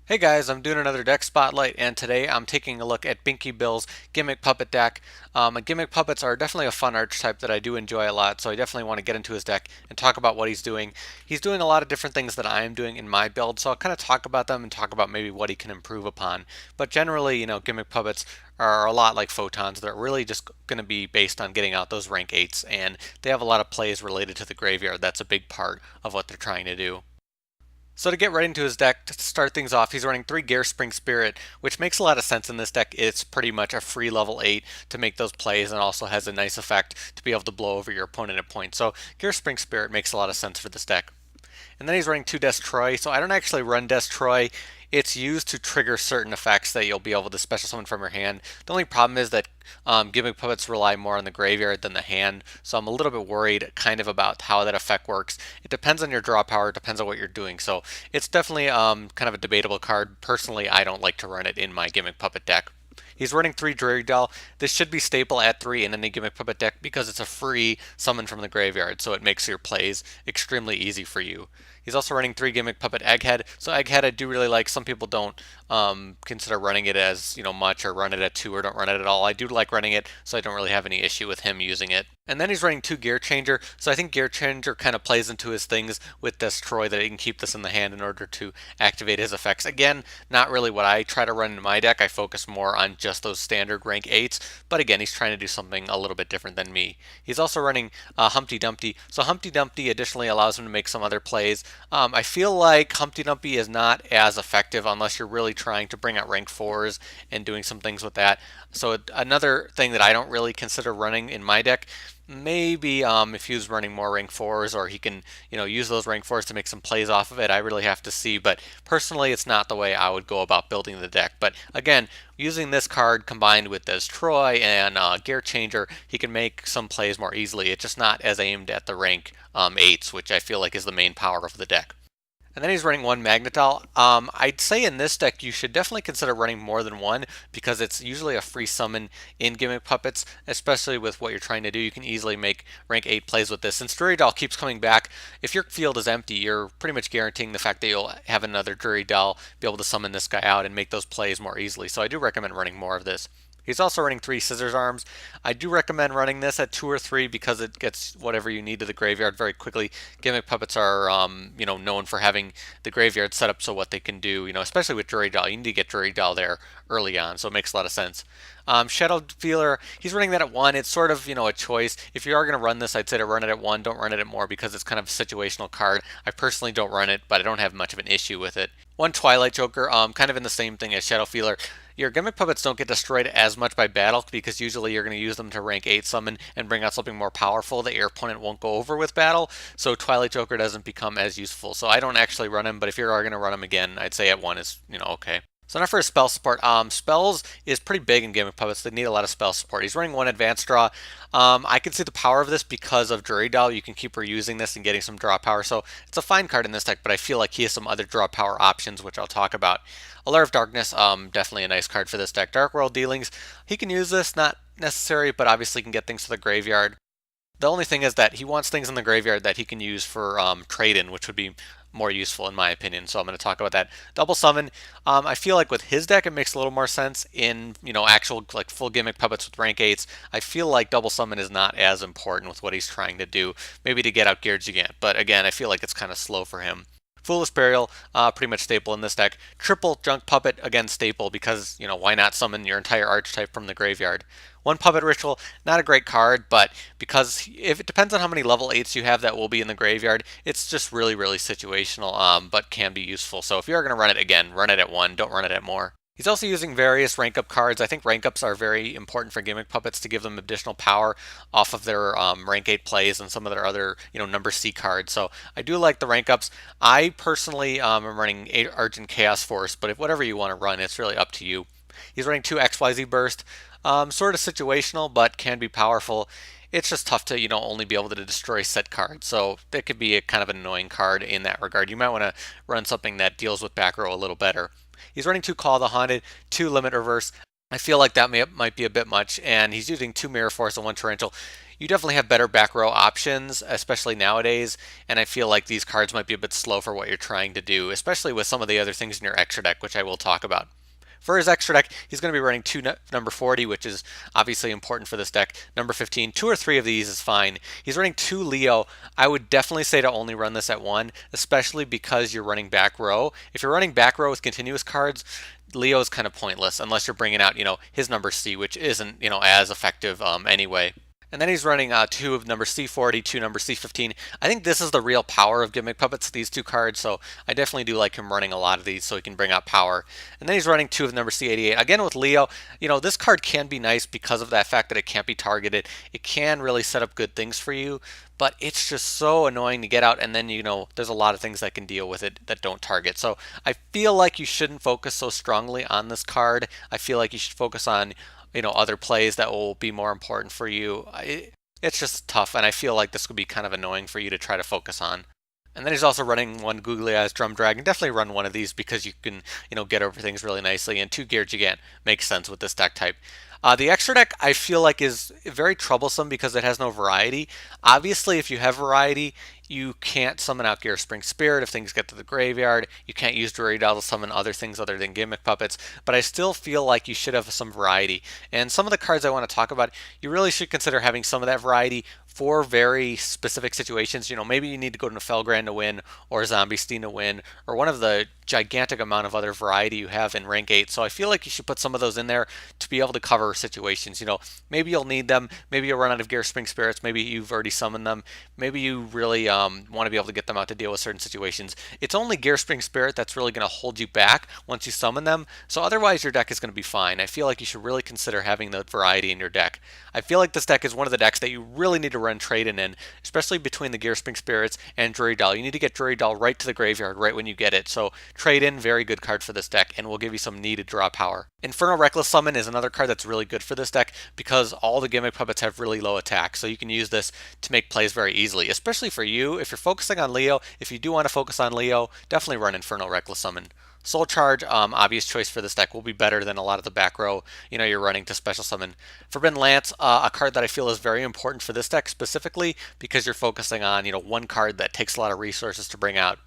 Hey guys, I'm doing another deck spotlight, and today I'm taking a look at Binky Bill's Gimmick Puppet deck. Gimmick Puppets are definitely a fun archetype that I do enjoy a lot, so I definitely want to get into his deck and talk about what he's doing. He's doing a lot of different things that I am doing in my build, so I'll kind of talk about them and talk about maybe what he can improve upon. But generally, Gimmick Puppets are a lot like photons. They're really just going to be based on getting out those rank 8s, and they have a lot of plays related to the graveyard. That's a big part of what they're trying to do. So to get right into his deck, to start things off, he's running 3 Gearspring Spirit, which makes a lot of sense in this deck. It's pretty much a free level 8 to make those plays and also has a nice effect to be able to blow over your opponent at points. So Gearspring Spirit makes a lot of sense for this deck. And then he's running 2 Destroy, so I don't actually run Destroy. It's used to trigger certain effects that you'll be able to special summon from your hand. The only problem is that Gimmick Puppets rely more on the graveyard than the hand, so I'm a little bit worried kind of about how that effect works. It depends on your draw power, it depends on what you're doing, so it's definitely kind of a debatable card. Personally, I don't like to run it in my Gimmick Puppet deck. He's running 3 Dreary. This should be staple at 3 in any Gimmick Puppet deck because it's a free summon from the graveyard, so it makes your plays extremely easy for you. He's also running 3 Gimmick Puppet Egghead. So Egghead I do really like. Some people don't consider running it as much or run it at 2 or don't run it at all. I do like running it, so I don't really have any issue with him using it. And then he's running 2 Gear Changer. So I think Gear Changer kind of plays into his things with Destroy that he can keep this in the hand in order to activate his effects. Again, not really what I try to run in my deck. I focus more on just those standard rank 8s. But again, he's trying to do something a little bit different than me. He's also running Humpty Dumpty. So Humpty Dumpty additionally allows him to make some other plays. I feel like Humpty Dumpty is not as effective unless you're really trying to bring out rank 4s and doing some things with that. So another thing that I don't really consider running in my deck, maybe if he was running more rank 4s or he can use those rank 4s to make some plays off of it, I really have to see. But personally, it's not the way I would go about building the deck. But again, using this card combined with this Troy and Gear Changer, he can make some plays more easily. It's just not as aimed at the rank 8s, which I feel like is the main power of the deck. And then he's running 1 Magnetal. I'd say in this deck you should definitely consider running more than one because it's usually a free summon in Gimmick Puppets, especially with what you're trying to do. You can easily make rank 8 plays with this. Since Dreary keeps coming back, if your field is empty, you're pretty much guaranteeing the fact that you'll have another Dreary be able to summon this guy out and make those plays more easily. So I do recommend running more of this. He's also running 3 Scissors Arms. I do recommend running this at 2 or 3 because it gets whatever you need to the graveyard very quickly. Gimmick Puppets are, known for having the graveyard set up so what they can do, especially with Dreary, you need to get Dreary there early on, so it makes a lot of sense. Shadow Feeler, he's running that at 1. It's sort of, a choice. If you are going to run this, I'd say to run it at 1. Don't run it at more because it's kind of a situational card. I personally don't run it, but I don't have much of an issue with it. 1 Twilight Joker, kind of in the same thing as Shadow Feeler. Your Gimmick Puppets don't get destroyed as much by battle because usually you're going to use them to rank 8 summon and bring out something more powerful that your opponent won't go over with battle, so Twilight Joker doesn't become as useful. So I don't actually run him, but if you are going to run him again, I'd say at 1 is, okay. So now for his spell support, spells is pretty big in Gimmick Puppets. They need a lot of spell support. He's running 1 Advanced Draw. I can see the power of this because of Dreary. You can keep reusing this and getting some draw power. So it's a fine card in this deck, but I feel like he has some other draw power options, which I'll talk about. Allure of Darkness, definitely a nice card for this deck. Dark World Dealings, he can use this, not necessary, but obviously can get things to the graveyard. The only thing is that he wants things in the graveyard that he can use for trade-in, which would be more useful in my opinion. So I'm going to talk about that. Double Summon, I feel like with his deck it makes a little more sense. In actual like full Gimmick Puppets with rank 8s, I feel like Double Summon is not as important with what he's trying to do. Maybe to get out Geared Gigant, but again I feel like it's kind of slow for him. Foolish Burial, pretty much staple in this deck. Triple Junk Puppet, again staple because, why not summon your entire archetype from the graveyard. 1 Puppet Ritual, not a great card, but because if it depends on how many level 8s you have that will be in the graveyard, it's just really, really situational, but can be useful. So if you are going to run it again, run it at 1, don't run it at more. He's also using various rank up cards. I think rank ups are very important for Gimmick Puppets to give them additional power off of their rank 8 plays and some of their other number C cards. So I do like the rank ups. I personally am running 8 Argent Chaos Force, but if whatever you want to run, it's really up to you. He's running 2 XYZ Burst. Sort of situational, but can be powerful. It's just tough to only be able to destroy set cards, so that could be a kind of an annoying card in that regard. You might want to run something that deals with back row a little better. He's running 2 Call the Haunted, 2 Limit Reverse. I feel like that might be a bit much, and he's using 2 Mirror Force and 1 Torrential. You definitely have better back row options, especially nowadays, and I feel like these cards might be a bit slow for what you're trying to do, especially with some of the other things in your extra deck, which I will talk about. For his extra deck, he's going to be running 2 number 40, which is obviously important for this deck. Number 15, 2 or 3 of these is fine. He's running 2 Leo. I would definitely say to only run this at 1, especially because you're running back row. If you're running back row with continuous cards, Leo is kind of pointless unless you're bringing out, his number C, which isn't, as effective anyway. And then he's running 2 of number C40, 2 number C15. I think this is the real power of Gimmick Puppets, these 2 cards, so I definitely do like him running a lot of these so he can bring out power. And then he's running 2 of number C88. Again with Leo, this card can be nice because of that fact that it can't be targeted. It can really set up good things for you, but it's just so annoying to get out, and then, there's a lot of things that can deal with it that don't target. So I feel like you shouldn't focus so strongly on this card. I feel like you should focus on other plays that will be more important for you. It's just tough, and I feel like this would be kind of annoying for you to try to focus on. And then he's also running 1 Googly Eyes Drum Dragon. Definitely run one of these because you can, get over things really nicely. And 2 Gear Gigant makes sense with this deck type. The extra deck I feel like is very troublesome because it has no variety. Obviously, if you have variety, you can't summon out Gearspring Spirit if things get to the graveyard. You can't use Dreary to summon other things other than Gimmick Puppets. But I still feel like you should have some variety. And some of the cards I want to talk about, you really should consider having some of that variety for very specific situations. Maybe you need to go to Felgrand to win, or Zombie Steen to win, or one of the gigantic amount of other variety you have in rank 8. So I feel like you should put some of those in there to be able to cover situations. Maybe you'll need them. Maybe you'll run out of Gearspring Spirits. Maybe you've already summoned them. Maybe you really want to be able to get them out to deal with certain situations. It's only Gearspring Spirit that's really going to hold you back once you summon them. So otherwise your deck is going to be fine. I feel like you should really consider having the variety in your deck. I feel like this deck is one of the decks that you really need to run trade-in in, especially between the Gearspring Spirits and Dreary Doll. You need to get Dreary Doll right to the graveyard right when you get it. So trade-in, very good card for this deck, and will give you some needed draw power. Infernal Reckless Summon is another card that's really good for this deck because all the Gimmick Puppets have really low attack, so you can use this to make plays very easily, especially for you. If you're focusing on Leo, if you do want to focus on Leo, definitely run Infernal Reckless Summon. Soul Charge, obvious choice for this deck, will be better than a lot of the back row, you're running to special summon. Forbidden Lance, a card that I feel is very important for this deck specifically because you're focusing on, one card that takes a lot of resources to bring out.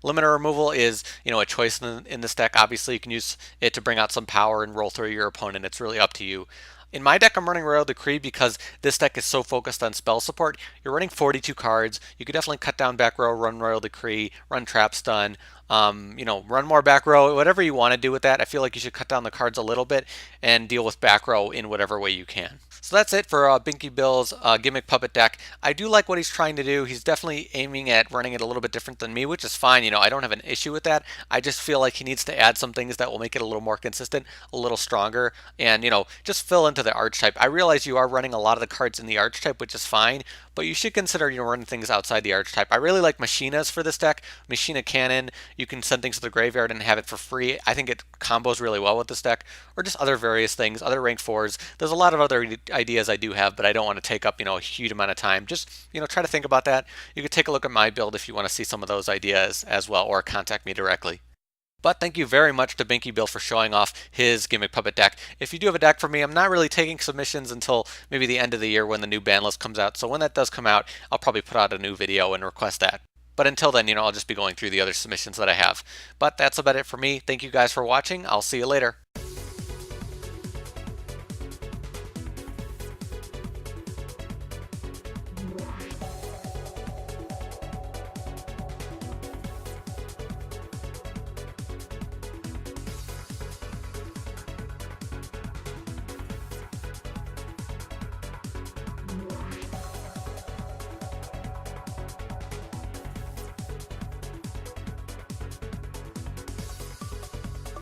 Limiter Removal is, a choice in this deck. Obviously, you can use it to bring out some power and roll through your opponent. It's really up to you. In my deck, I'm running Royal Decree because this deck is so focused on spell support. You're running 42 cards. You could definitely cut down back row, run Royal Decree, run Trap Stun, run more back row, whatever you want to do with that. I feel like you should cut down the cards a little bit and deal with back row in whatever way you can. So that's it for Binky Bill's Gimmick Puppet deck. I do like what he's trying to do. He's definitely aiming at running it a little bit different than me, which is fine. I don't have an issue with that. I just feel like he needs to add some things that will make it a little more consistent, a little stronger, and, just fill into the archetype. I realize you are running a lot of the cards in the archetype, which is fine, but you should consider, running things outside the archetype. I really like Machinas for this deck. Machina Cannon, you can send things to the graveyard and have it for free. I think it combos really well with this deck, or just other various things, other rank 4s. There's a lot of other ideas I do have, but I don't want to take up, a huge amount of time. Just, try to think about that. You could take a look at my build if you want to see some of those ideas as well, or contact me directly. But thank you very much to Binky Bill for showing off his Gimmick Puppet deck. If you do have a deck for me, I'm not really taking submissions until maybe the end of the year when the new ban list comes out. So when that does come out, I'll probably put out a new video and request that. But until then, I'll just be going through the other submissions that I have. But that's about it for me. Thank you guys for watching. I'll see you later.